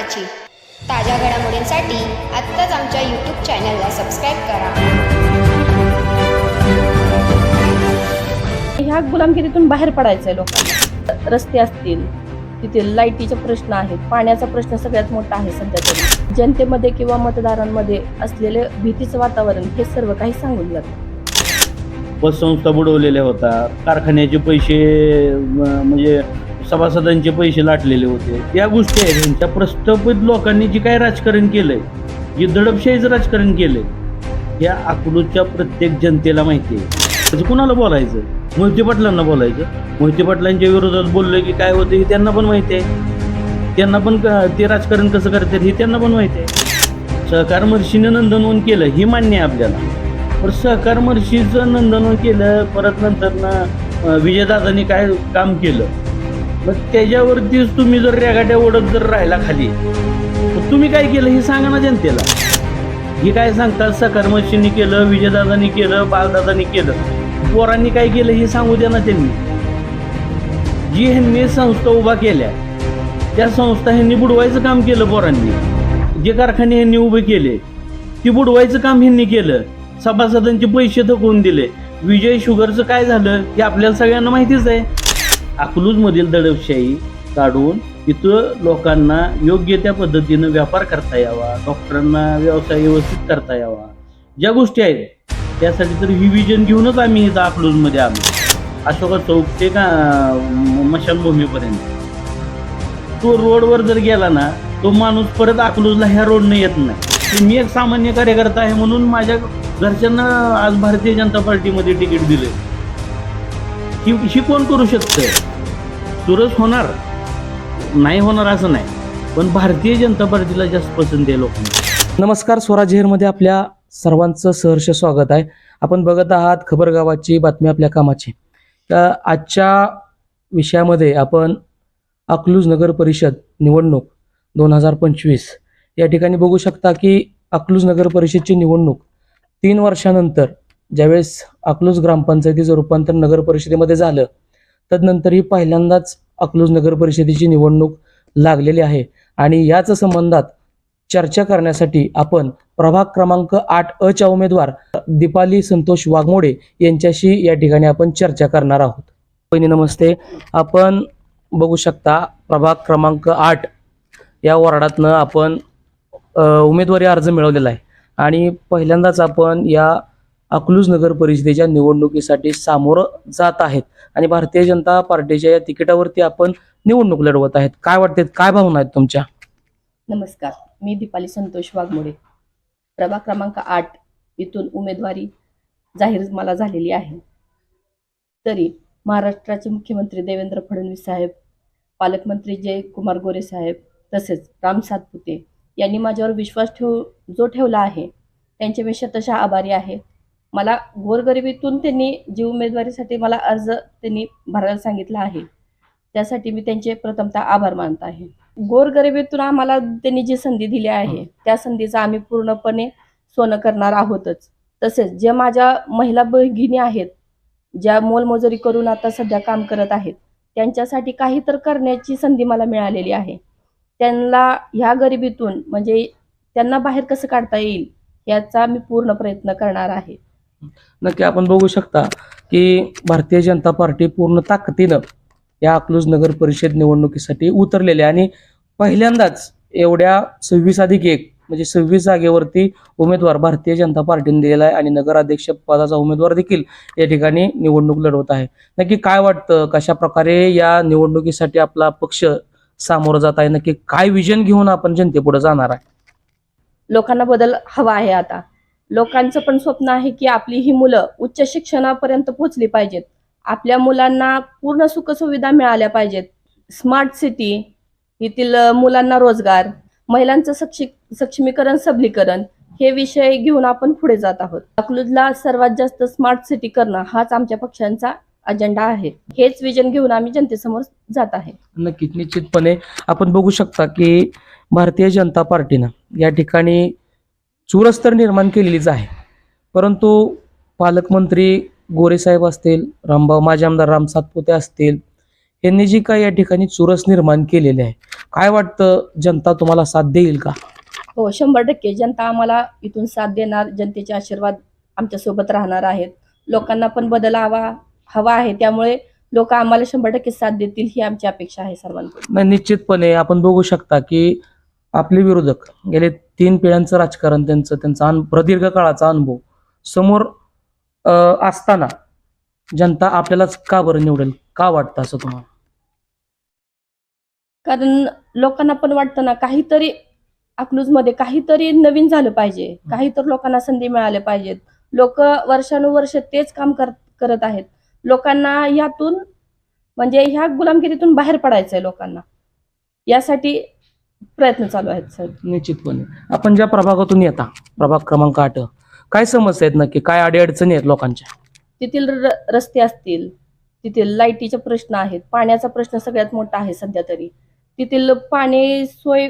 कामाची. ताज्या घडामोडींसाठी आत्ताच आमच्या यूट्यूब चॅनलला सबस्क्राईब करा. ह्या गुलामगिरीतून बाहेर पडायचं आहे लोकांना. रस्ते असतील, तिथे लाईटीचे प्रश्न आहेत, पाण्याचा प्रश्न सगळ्यात मोठा आहे सध्या तरी. जनतेमध्ये किंवा मतदारांमध्ये असलेले भीतीचं वातावरण हे सर्व काही सांगून जातं. पतसंस्था बुडवलेल्या होता, कारखान्याचे पैसे म्हणजे सभासदांचे पैसे लाटलेले होते. या गोष्टी आहेत. त्यांच्या प्रस्थापित लोकांनी जे काय राजकारण केलंय, जे दडपशाहीचं राजकारण केलंय, या अकलूजच्या प्रत्येक जनतेला माहिती आहे. म्हणजे कुणाला बोलायचं? मोहिते पाटलांना बोलायचं. मोहिते पाटलांच्या विरोधात बोललं की काय होतं हे त्यांना पण माहिती आहे. त्यांना पण ते राजकारण कसं करतात हे त्यांना पण माहिती आहे. सहकार महर्षीनं नंदनवन केलं हे मान्य आहे आपल्याला, पण सहकार महर्षीचं नंदनवन केलं, परत नंतर विजयदादांनी काय काम केलं, मग त्याच्यावरतीच तुम्ही जर रेगाट्या ओढत जर राहिला खाली, तर तुम्ही काय केलं हे सांगा ना जनतेला. हे काय सांगतात सहकार महर्षींनी केलं, विजयदादांनी केलं, बालदादांनी केलं, पोरांनी काय केलं हे सांगू द्या ना त्यांनी. जी ह्यांनी संस्था उभा केल्या त्या संस्था ह्यांनी बुडवायचं काम केलं. पोरांनी जे कारखाने ह्यांनी उभे केले ते बुडवायचं काम ह्यांनी केलं. सभासदांचे पैसे थकवून दिले. विजय शुगरचं काय झालं हे आपल्याला सगळ्यांना माहितीच आहे. अकलूजमधील दडपशाही काढून इथं लोकांना योग्य त्या पद्धतीनं व्यापार करता यावा, डॉक्टरांना व्यवसाय व्यवस्थित करता यावा, ज्या गोष्टी आहेत त्यासाठी तर ही विजन घेऊनच आम्ही इथं अकलूजमध्ये आलो. अशोका चौक ते का मशानभूमीपर्यंत तो रोडवर जर गेला ना, तो माणूस परत अकलूजला ह्या रोडने येत नाही. मी एक सामान्य कार्यकर्ता आहे म्हणून माझ्या घरच्यांना आज भारतीय जनता पार्टीमध्ये तिकीट दिले. ही कोण करू शकतं? चुरस होणार नाही होणार असं नाही, पण भारतीय जनता पार्टीला जास्त पसंत आहे लोकांना. नमस्कार, स्वराज्यमध्ये आपल्या सर्वांचं सहर्ष स्वागत आहे. आपण बघत आहात खबर गावाची बातमी आपल्या कामाची. तर आजच्या विषयामध्ये आपण अकलूज नगर परिषद निवडणूक 2025 या ठिकाणी बघू शकता की अकलूज नगर परिषदची निवडणूक 3 वर्षानंतर ज्यावेळेस अकलूज ग्रामपंचायतीचं रूपांतर नगर परिषदेमध्ये झालं, तदनंतर ही पहिल्यांदाच अकलूज नगर परिषदेची निवडणूक लागलेली आहे. आणि याच संबंधात चर्चा करण्यासाठी आपण प्रभाग क्रमांक 8 उमेदवार दीपाली संतोष वाघमोडे यांच्याशी या ठिकाणी आपण चर्चा करणार आहोत. पहिली नमस्ते. आपण बघू शकता प्रभाग क्रमांक 8 या वॉर्डातनं आपण उमेदवारी अर्ज मिळवलेला आहे आणि पहिल्यांदाच आपण या अकलूज नगर परिषदेच्या निवडणुकीसाठी सामोरं जात आहेत आणि भारतीय जनता पार्टीच्या या तिकिटावरती आपण निवडणूक लढवत आहेत. काय वाटते, काय भावना आहेत तुमच्या? नमस्कार, मी दीपाली संतोष वाघमोडे, प्रभाग क्रमांक 8 इथून उमेदवारी जाहीर मला झालेली आहे. तरी महाराष्ट्राचे मुख्यमंत्री देवेंद्र फडणवीस साहेब, पालकमंत्री जयकुमार गोरे साहेब तसेच राम सातपुते यांनी माझ्यावर विश्वास ठेवला आहे त्यांचे मी शतशः आभारी आहे. मला गोरगरिबीतून त्यांनी जी उमेदवारीसाठी मला अर्ज त्यांनी भरायला सांगितला आहे त्यासाठी मी त्यांचे प्रथमतः आभार मानत आहे. गोरगरिबीतून आम्हाला त्यांनी जी संधी दिली आहे त्या संधीचा आम्ही पूर्णपणे सोनं करणार आहोतच. तसेच जे माझ्या महिला भगिनी आहेत ज्या मोलमजुरी करून आता सध्या काम करत आहेत त्यांच्यासाठी काही तर करण्याची संधी मला मिळालेली आहे. त्यांना ह्या गरिबीतून म्हणजे त्यांना बाहेर कसं काढता येईल याचा मी पूर्ण प्रयत्न करणार आहे. नक्की आपण बघू शकता की भारतीय जनता पार्टी पूर्ण ताकदीनं या अकलूज नगर परिषद निवडणुकीसाठी उतरलेली आहे आणि पहिल्यांदाच एवढ्या 26+1 म्हणजे 26 जागेवरती उमेदवार भारतीय जनता पार्टीने दिलेला आहे आणि नगराध्यक्ष पदाचा उमेदवार देखील या ठिकाणी निवडणूक लढवत आहे. नक्की काय वाटतं, कशा प्रकारे या निवडणुकीसाठी आपला पक्ष सामोरं जात आहे? नक्की काय विजन घेऊन आपण जनतेपुढे जाणार आहे? लोकांना बदल हवा आहे. आता लोकांचं पण स्वप्न आहे की आपली ही मुलं उच्च शिक्षणापर्यंत पोहोचली पाहिजेत, आपल्या मुलांना पूर्ण सुखसुविधा मिळाल्या पाहिजेत, स्मार्ट सिटी, येथील मुलांना रोजगार, महिलांचं सक्षमीकरण, सबलीकरण हे विषय घेऊन आपण पुढे जात आहोत. अकलूजला सर्वात जास्त स्मार्ट सिटी करणं हाच आमच्या पक्षांचा अजेंडा आहे. हेच विजन घेऊन आम्ही जनतेसमोर जात आहे. नक्कीच, निश्चितपणे आपण बघू शकता की भारतीय जनता पार्टीनं या ठिकाणी चुरस तर निर्माण केलेलीच आहे, परंतु पालकमंत्री गोरेसाहेब असतील, माजी आमदार राम सातपुते असतील, यांनी जी काही या ठिकाणी चुरस निर्माण केलेली आहे, काय वाटतं, जनता तुम्हाला साथ देईल का? हो, 100% जनता आम्हाला इथून साथ देणार. जनतेचे आशीर्वाद आमच्यासोबत राहणार आहेत. लोकांना पण बदल हवा आहे, त्यामुळे लोक आम्हाला 100% साथ देतील ही आमची अपेक्षा आहे सर्वांकडून. नाही, निश्चितपणे आपण बघू शकता की आपले विरोधक गेले 3 पिढ्यांचं राजकारण, त्यांचा प्रदीर्घ काळाचा अनुभव समोर असताना जनता आपल्यालाच का बरं निवडेल, का वाटतं असं तुम्हाला? कारण लोकांना पण वाटतं ना, काहीतरी अकलूजमध्ये काहीतरी नवीन झालं पाहिजे, काहीतरी लोकांना संधी मिळाल्या पाहिजेत. लोक वर्षानुवर्ष तेच काम करत आहेत. लोकांना यातून म्हणजे ह्या गुलामगिरीतून बाहेर पडायचंय लोकांना, यासाठी प्रयत्न चालू आहेत सर. निश्चितपणे आपण ज्या प्रभागातून येता, प्रभाग क्रमांक 8, काय समस्या आहेत नक्की, काय अडीअडचणी आहेत लोकांच्या? तिथील रस्ते असतील, तिथील लाईटीचे प्रश्न आहेत, पाण्याचा प्रश्न सगळ्यात मोठा आहे सध्या तरी. तिथील पाणी सोय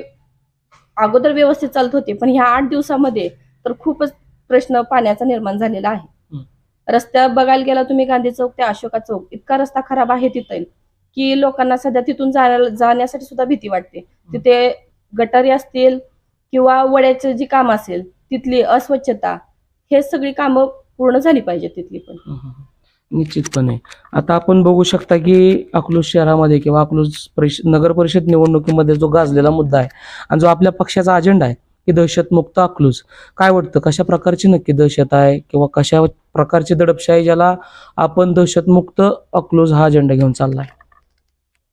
अगोदर व्यवस्थित चालत होते, पण ह्या 8 दिवसामध्ये तर खूपच प्रश्न पाण्याचा निर्माण झालेला आहे. रस्त्या बघायला गेला तुम्ही, गांधी चौक ते अशोका चौक, इतका रस्ता खराब आहे तिथे की लोकांना सध्या तिथून जाण्यासाठी सुद्धा भीती वाटते. तिथे गटारी असतील किंवा वड्याचं जी काम असेल, तिथली अस्वच्छता, हे सगळी कामं पूर्ण झाली पाहिजे तिथली पण. निश्चितपणे आता आपण बघू शकता की अकलूज शहरामध्ये किंवा अकलूज नगर परिषद निवडणुकीमध्ये जो गाजलेला मुद्दा आहे आणि जो आपल्या पक्षाचा अजेंडा आहे की दहशतमुक्त अकलूज, काय वाटतं कशा प्रकारची नक्की दहशत आहे किंवा कशा प्रकारची दडपशाही ज्याला आपण दहशतमुक्त अकलूज हा अजेंडा घेऊन चाललाय?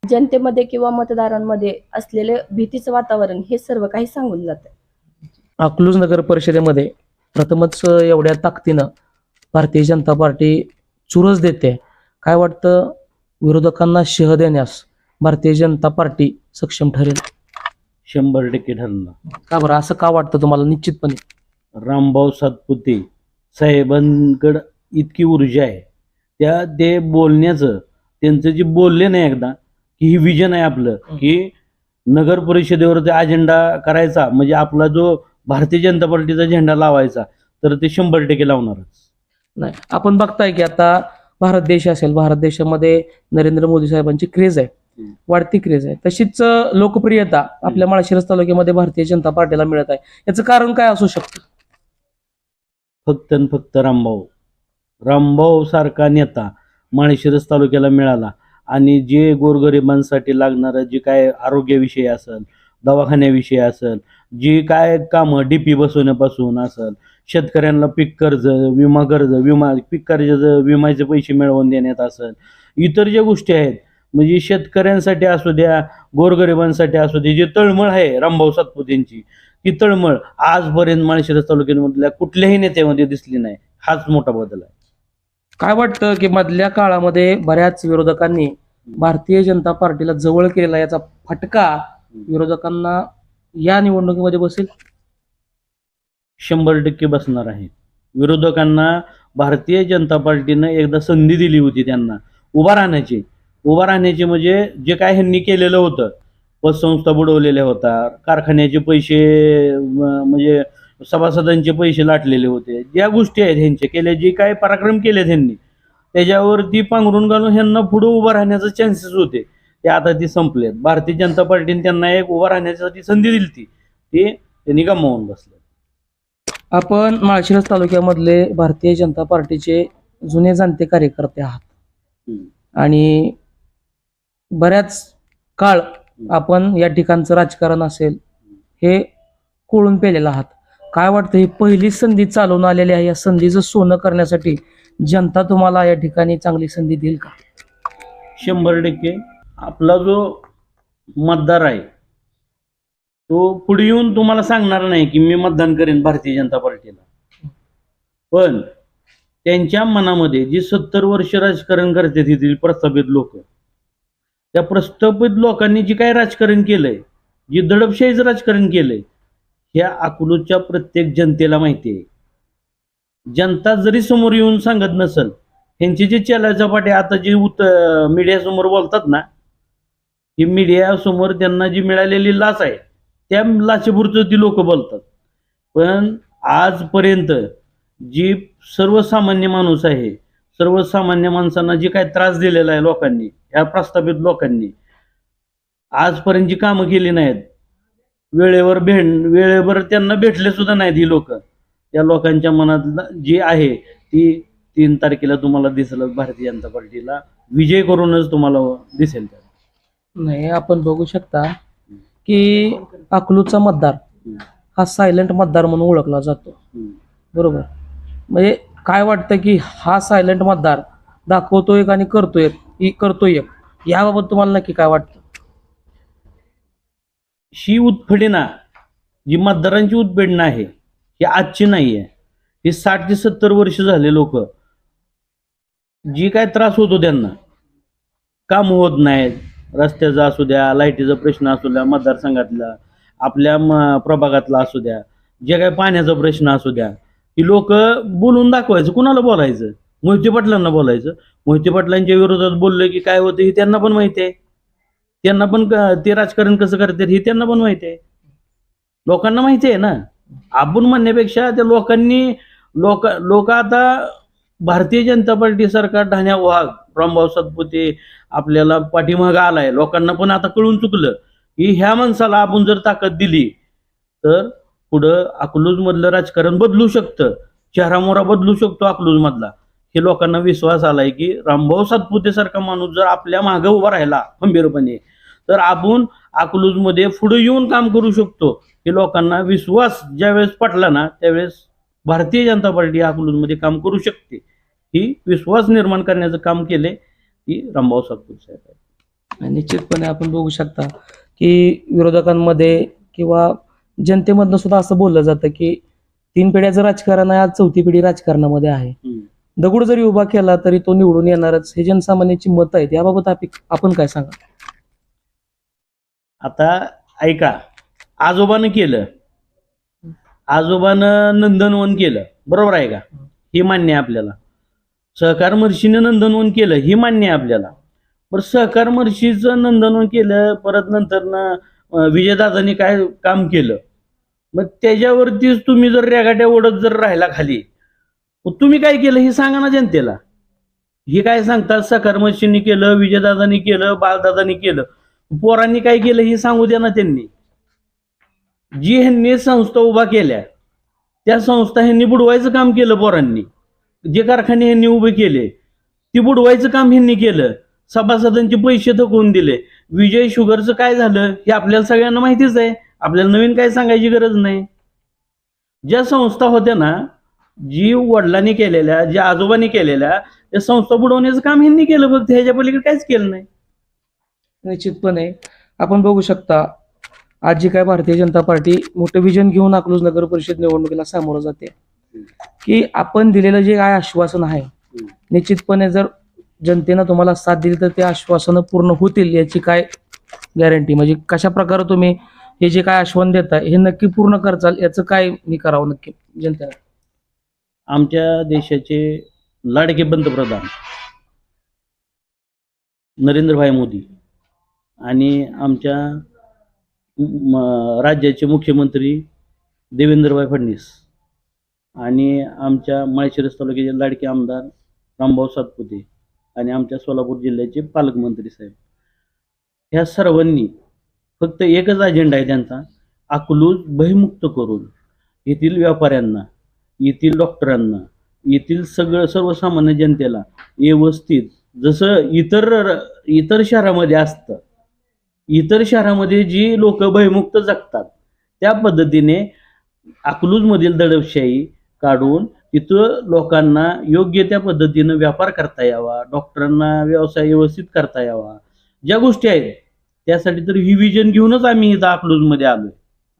जनतेमध्ये किंवा मतदारांमध्ये असलेले भीतीचं वातावरण हे सर्व काही सांगून जातं. अकलूज नगर परिषदेमध्ये प्रथमच एवढ्या ताकदीनं भारतीय जनता पार्टी चुरस देते. काय वाटतं, विरोधकांना शह देण्यास भारतीय जनता पार्टी सक्षम ठरेल? 100% ठरणार. का बरं, असं का वाटतं तुम्हाला? निश्चितपणे रामभाऊ सातपुते साहेबांकडं इतकी ऊर्जा आहे, ते बोलण्याचं, त्यांचं जे बोलले नाही एकदा की ही विजन आहे आपलं की नगर परिषदेवरती अजेंडा करायचा, म्हणजे आपला जो भारतीय जनता पार्टीचा झेंडा लावायचा, तर ते 100% लावणारच. नाही, आपण बघताय की आता भारत देश असेल, भारत देशामध्ये नरेंद्र मोदी साहेबांची क्रेज आहे, वाढती क्रेज आहे. तशीच लोकप्रियता आपल्या माळशिरस तालुक्यामध्ये भारतीय जनता पार्टीला मिळत आहे. याचं कारण काय असू शकतं? फक्त आणि फक्त रामभाऊ सारखा नेता माळशिरस तालुक्याला मिळाला आणि जे गोरगरिबांसाठी लागणारं जे काय आरोग्याविषयी असेल, दवाखान्याविषयी असेल, जी काय कामं डीपी बसवण्यापासून असेल, शेतकऱ्यांना पीक कर्ज, पीक कर्जाचं विम्याचे पैसे मिळवून देण्यात असेल, इतर ज्या गोष्टी आहेत, म्हणजे शेतकऱ्यांसाठी असू द्या, गोरगरिबांसाठी असू दे, जी तळमळ आहे रामभाऊ सातपुतेंची, ती तळमळ आजपर्यंत माळशिरस तालुक्यामधल्या कुठल्याही नेत्यामध्ये दिसली नाही. हाच मोठा बदल आहे. काय वाटतं की मधल्या काळामध्ये बऱ्याच विरोधकांनी भारतीय जनता पार्टीला जवळ केलेला याचा फटका विरोधकांना या निवडणुकीमध्ये बसेल? 100% बसणार आहे. विरोधकांना भारतीय जनता पार्टीनं एकदा संधी दिली होती त्यांना उभा राहण्याची म्हणजे जे काय ह्यांनी केलेलं होतं, पतसंस्था बुडवलेल्या होता, कारखान्याचे पैसे म्हणजे सभासदांचे पैसे लाटलेले होते, ज्या गोष्टी आहेत ह्यांचे केल्या, जे काय पराक्रम केले त्यांनी, त्याच्यावरती पांघरून घालून ह्यांना पुढे उभं राहण्याचे चान्सेस होते, ते आता ती संपलेत. भारतीय जनता पार्टीने त्यांना एक उभा राहण्यासाठी संधी दिली ती, ते त्यांनी गमावून बसले. आपण माळशिरस तालुक्यामधले भारतीय जनता पार्टीचे जुने जाणते कार्यकर्ते आहात आणि बऱ्याच काळ आपण या ठिकाणचं राजकारण असेल हे कोळून पेलेलं आहात. काय वाटतं, ही पहिली संधी चालवून आलेली आहे, या संधीचं सोनं करण्यासाठी जनता तुम्हाला या ठिकाणी चांगली संधी देईल का? 100% आपला जो मतदार आहे तो पुढे येऊन तुम्हाला सांगणार नाही की मी मतदान करेन भारतीय जनता पार्टीला, पण त्यांच्या मनामध्ये जी 70 वर्ष राजकारण करते तिथील प्रस्थापित लोक, त्या प्रस्थापित लोकांनी जे काय राजकारण केलंय, जी दडपशाहीचं राजकारण केलंय, ह्या अकलूजच्या प्रत्येक जनतेला माहिती आहे. जनता जरी समोर येऊन सांगत नसेल, ह्यांचे जे चेलाचपाटे आता जे मीडियासमोर बोलतात ना, ही मीडियासमोर त्यांना जी मिळालेली लाच आहे त्या लाचेपुरतं ती लोक बोलतात. पण आजपर्यंत जी सर्वसामान्य माणूस आहे, सर्वसामान्य माणसांना जे काय त्रास दिलेला आहे लोकांनी, ह्या प्रस्थापित लोकांनी, आजपर्यंतची कामं केली नाहीत. वेळेवर त्यांना भेटले सुद्धा नाहीत ही लोक. त्या लोकांच्या मनात जी आहे ती 3 तारखेला तुम्हाला दिसेल, भारतीय जनता पार्टीला विजय करूनच तुम्हाला दिसेल. नाही, आपण बघू शकता की अकलूजचा मतदार हा सायलेंट मतदार म्हणून ओळखला जातो. बरोबर. म्हणजे काय वाटतं की हा सायलेंट मतदार दाखवतोय आणि करतोय याबाबत तुम्हाला नक्की काय वाटतं? ही उत्फेडीना जी मतदारांची उत्पीडना आहे ही आजची नाही आहे. ही 60 ते 70 वर्ष झाले लोक जी काय त्रास होतो त्यांना, काम होत नाहीत, रस्त्याचा असू द्या, लाईटीचा प्रश्न असू द्या, मतदारसंघातला आपल्या प्रभागातला असू द्या, जे काय पाण्याचा प्रश्न असू द्या, ही लोक बोलून दाखवायचं. कुणाला बोलायचं? मोहिते पाटलांना बोलायचं. मोहिते पाटलांच्या विरोधात बोललं की काय होतं हे त्यांना पण माहिती आहे. त्यांना पण ते राजकारण कसं करतात हे त्यांना पण माहिती आहे. लोकांना माहिती आहे ना. आपण म्हणण्यापेक्षा त्या लोक आता भारतीय जनता पार्टी सरकार, ढाण्या वाघ, रामभाऊ सातपुते आपल्याला पाठीमागं आलाय. लोकांना पण आता कळून चुकलं की ह्या माणसाला आपण जर ताकद दिली तर पुढं अकलूज मधलं राजकारण बदलू शकतं, चेहरामोहरा बदलू शकतो अकलूज मधला. हे लोकांना विश्वास आलाय की रामभाऊ सातपुते सारखा माणूस जर आपल्या मागे उभा राहिला खंबीरपणे तर आपण अकलूजमध्ये पुढे येऊन काम करू शकतो. हे लोकांना विश्वास ज्यावेळेस पटला ना त्यावेळेस भारतीय जनता पार्टी अकलूजमध्ये काम करू शकते. ही विश्वास निर्माण करण्याचं काम केले की रामभाऊ सातपुते साहेब आहे. आणि निश्चितपणे आपण बघू शकता की विरोधकांमध्ये किंवा जनतेमधनं सुद्धा असं बोललं जातं की 3 पिढ्याचं राजकारण आहे, आज 4थी पिढी राजकारणामध्ये आहे. दगड जरी उभा केला तरी तो निवडून येणारच, हे जनसामान्यांची मत आहेत. याबाबत आपण काय सांगा? आता ऐका, आजोबानं केलं, आजोबानं नंदनवन केलं, बरोबर आहे का? हे मान्य आहे आपल्याला. सहकार महर्षीने नंदनवन केलं हे मान्य आहे आपल्याला. बरं, सहकार महर्षीचं नंदनवन केलं, परत नंतर विजयदादांनी काय काम केलं, मग त्याच्यावरतीच तुम्ही जर रेगाट्या ओढत जर राहिला खाली, मग तुम्ही काय केलं हे सांगा ना जनतेला. हे काय सांगतात सहकार महर्षींनी केलं, विजयदादांनी केलं, बालदादांनी केलं, पोरांनी काय केलं हे सांगू द्या ना त्यांनी. जी ह्यांनी संस्था उभा केल्या त्या संस्था ह्यांनी बुडवायचं काम केलं. पोरांनी जे कारखाने ह्यांनी उभे केले ती बुडवायचं काम ह्यांनी केलं. सभासदांचे पैसे थकवून दिले. विजय शुगरचं काय झालं हे आपल्याला सगळ्यांना माहितीच आहे. आपल्याला नवीन काय सांगायची गरज नाही. ज्या संस्था होत्या ना, जी वडिलांनी केलेल्या, ज्या आजोबांनी केलेल्या, त्या संस्था बुडवण्याचं काम ह्यांनी केलं. फक्त ह्याच्या पलीकडे काहीच केलं नाही. निश्चितपणे आपण बघू शकता आज जी काय भारतीय जनता पार्टी मोठं विजन घेऊन अकलूज नगर परिषद निवडणुकीला सामोरं जाते की आपण दिलेलं जे काय आश्वासन आहे, निश्चितपणे जर जनतेनं तुम्हाला साथ दिली तर ते आश्वासनं पूर्ण होतील याची काय गॅरंटी? म्हणजे कशा प्रकारे तुम्ही हे जे काय आश्वासन देताय हे नक्की पूर्ण करचाल, याचं काय मी करावं नक्की जनतेला? आमच्या देशाचे लाडके पंतप्रधान नरेंद्रभाई मोदी आणि आमच्या राज्याचे मुख्यमंत्री देवेंद्रभाई फडणवीस आणि आमच्या माळशिरस तालुक्याचे लाडके आमदार रामभाऊ सातपुते आणि आमच्या सोलापूर जिल्ह्याचे पालकमंत्री साहेब, ह्या सर्वांनी फक्त एकच अजेंडा आहे त्यांचा, अकलूज भयमुक्त करून येथील व्यापाऱ्यांना, येथील डॉक्टरांना, येथील सर्वसामान्य जनतेला व्यवस्थित जसं इतर शहरामध्ये असतं, इतर शहरामध्ये जी लोक भयमुक्त जगतात त्या पद्धतीने अकलूजमधील दडपशाही काढून तिथं लोकांना योग्य त्या पद्धतीनं व्यापार करता यावा, डॉक्टरांना व्यवसाय व्यवस्थित करता यावा, ज्या गोष्टी आहेत त्यासाठी तर ही विजन घेऊनच आम्ही इथं अकलूजमध्ये आलोय.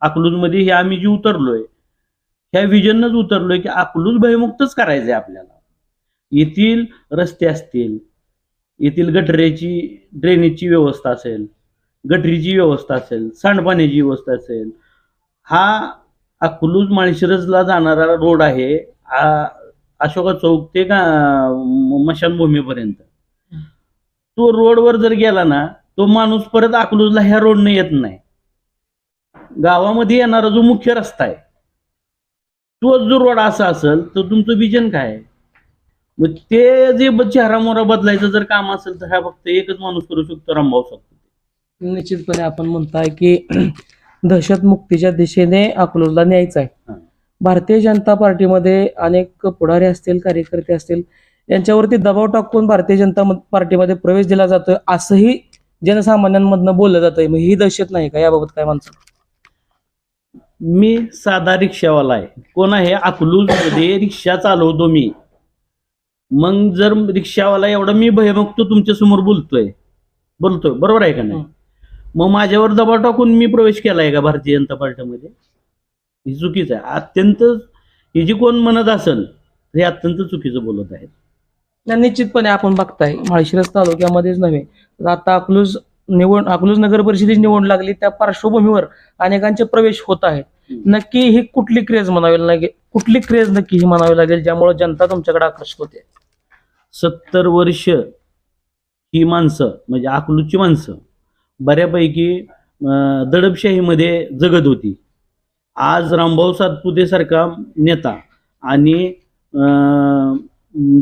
अकलूजमध्ये हे आम्ही जे उतरलोय ह्या विजनच उतरलोय की अकलूज भयमुक्तच करायचंय आपल्याला. येथील रस्ते असतील, येथील ड्रेनेजची व्यवस्था असेल, गटरीची व्यवस्था असेल, सांडपाण्याची व्यवस्था असेल, हा अकलूज माळशिरसला जाणारा रोड आहे अशोका चौक ते मशानभूमीपर्यंत, तो रोडवर जर गेला ना तो माणूस परत अकलूजला ह्या रोडने येत नाही. गावामध्ये येणारा जो मुख्य रस्ता आहे तो जो रोड असा असेल तर तुमचं विजन काय? मग ते जे चेहरामोहरा बदलायचं जर काम असेल तर हा फक्त एकच माणूस करू शकतो, रामभाऊ सातपुते. निश्चितपणे आपण म्हणताय की दहशतमुक्तीच्या दिशेने अकलूजला न्यायचं आहे. हा. भारतीय जनता पार्टीमध्ये अनेक पुढारी असतील, कार्यकर्ते असतील, यांच्यावरती दबाव टाकून भारतीय जनता पार्टीमध्ये प्रवेश दिला जातोय असंही जनसामान्यांमधनं बोललं जातंय. मग ही दहशत नाही का? याबाबत काय म्हणतात? मी साधा रिक्षावाला आहे. कोण आहे? अकलूजमध्ये रिक्षा चालवतो मी. मग जर रिक्षावाला एवढा मी भयमुक्त तुमच्या समोर बोलतोय बरोबर आहे का नाही? मग माझ्यावर दबाव टाकून मी प्रवेश केलाय का भारतीय जनता पार्टीमध्ये? ही चुकीचं आहे. अत्यंत ही जी कोण म्हणत असेल हे अत्यंत चुकीचं बोलत आहेत. निश्चितपणे आपण बघताय माळशिरस तालुक्यामध्येच नव्हे तर आता अकलूज नगर परिषदेची निवड लागली, त्या पार्श्वभूमीवर अनेकांचे प्रवेश होत आहेत. नक्की ही कुठली क्रेज म्हणावी लागेल, कुठली क्रेज नक्की ही म्हणावी लागेल ज्यामुळे जनता तुमच्याकडे आकर्षित होते? 70 वर्ष ही माणसं म्हणजे अकलूजची माणसं बऱ्यापैकी दडपशाहीमध्ये जगत होती. आज रामभाऊ सातपुते सारखा नेता आणि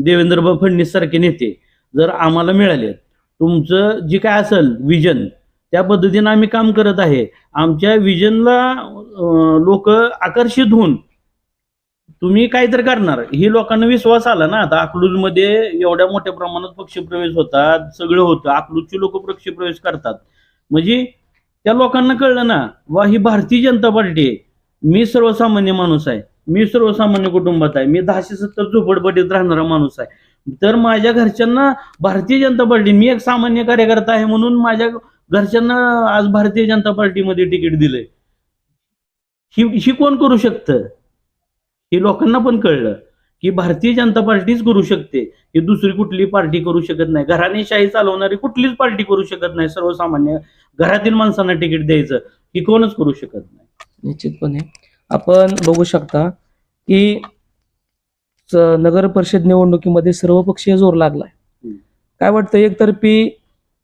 देवेंद्र फडणवीस सारखे नेते जर आम्हाला मिळाले, तुमचं जे काय असेल विजन त्या पद्धतीनं आम्ही काम करत आहे. आमच्या विजनला लोक आकर्षित होऊन तुम्ही काहीतरी करणार ही लोकांना विश्वास आला ना. आता अकलूजमध्ये एवढ्या मोठ्या प्रमाणात पक्षप्रवेश होतात, सगळं होतं. अकलूजची लोक पक्षप्रवेश करतात म्हणजे त्या लोकांना कळलं ना, वा ही भारतीय जनता पार्टी आहे. मी सर्वसामान्य माणूस आहे, मी सर्वसामान्य कुटुंबात आहे, मी 1070 झोपडपट्टीत राहणारा माणूस आहे. तर माझ्या घरच्यांना भारतीय जनता पार्टी, मी एक सामान्य कार्यकर्ता आहे म्हणून माझ्या घरच्यांना आज भारतीय जनता पार्टीमध्ये तिकीट दिलंय. ही कोण करू शकतं? हे लोकांना पण कळलं की भारतीय जनता पार्टीच करू शकते, ही दुसरी कुठली पार्टी करू शकत नाही. घराणेशाही चालवणारी कुठलीच पार्टी करू शकत नाही. सर्वसामान्य घरातील माणसांना तिकीट द्यायचं ही कोणच करू शकत नाही. निश्चितपणे आपण बघू शकता की नगर परिषद निवडणुकीमध्ये सर्वपक्षीय जोर लागलाय. काय वाटतं, एकतर्फी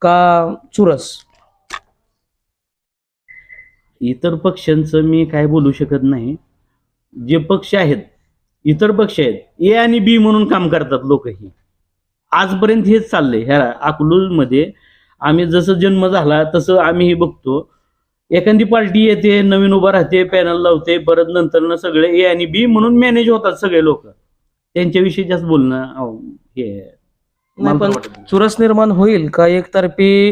का चुरस? इतर पक्षांचं मी काय बोलू शकत नाही. जे पक्ष आहेत, इतर पक्ष आहेत, ए आणि बी म्हणून काम करतात लोक. ही आजपर्यंत हेच चाललंय. ह्या अकलूजमध्ये आम्ही जसं जन्म झाला तसं आम्ही हे बघतो. एखादी पार्टी येते, नवीन उभा राहते, पॅनल लावते, परत नंतर सगळे ए आणि बी म्हणून मॅनेज होतात सगळे लोक. त्यांच्याविषयी जास्त बोलणं हे नाही, पण चुरस निर्माण होईल का? एकतर्फी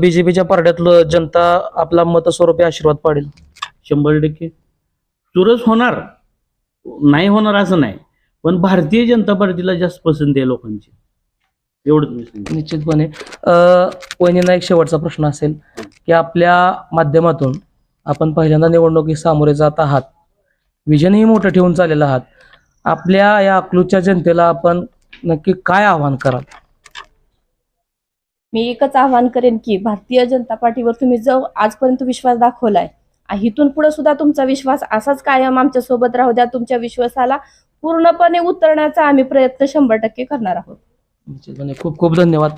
बीजेपीच्या पारड्यातलं जनता आपला मतस्वरूपी आशीर्वाद पाडेल? 100% चुरस होणार, नाही होणार असं नाही. पण भारतीय जनता पार्टीला जास्त पसंती आहे लोकांची, एवढंच मी सांगेन. निश्चितपणे वहिनींना एक शेवटचा प्रश्न असेल की आपल्या माध्यमातून आपण पहिल्यांदा निवडणुकीस सामोरे जात आहात, विजनही मोठं ठेवून चाललेलं आहात. आपल्या या अकलूजच्या जनतेला आपण नक्की काय आव्हान कराल? मी एकच आवाहन करेन की भारतीय जनता पार्टीवर तुम्ही जो आजपर्यंत विश्वास दाखवलाय, इथून पुढे सुद्धा तुमचा विश्वास असाच कायम आमच्या सोबत राहू द्या. तुमच्या विश्वासाला पूर्णपणे उतरण्याचा आम्ही प्रयत्न 100% करणार आहोत. निश्चितपणे खूप खूप धन्यवाद.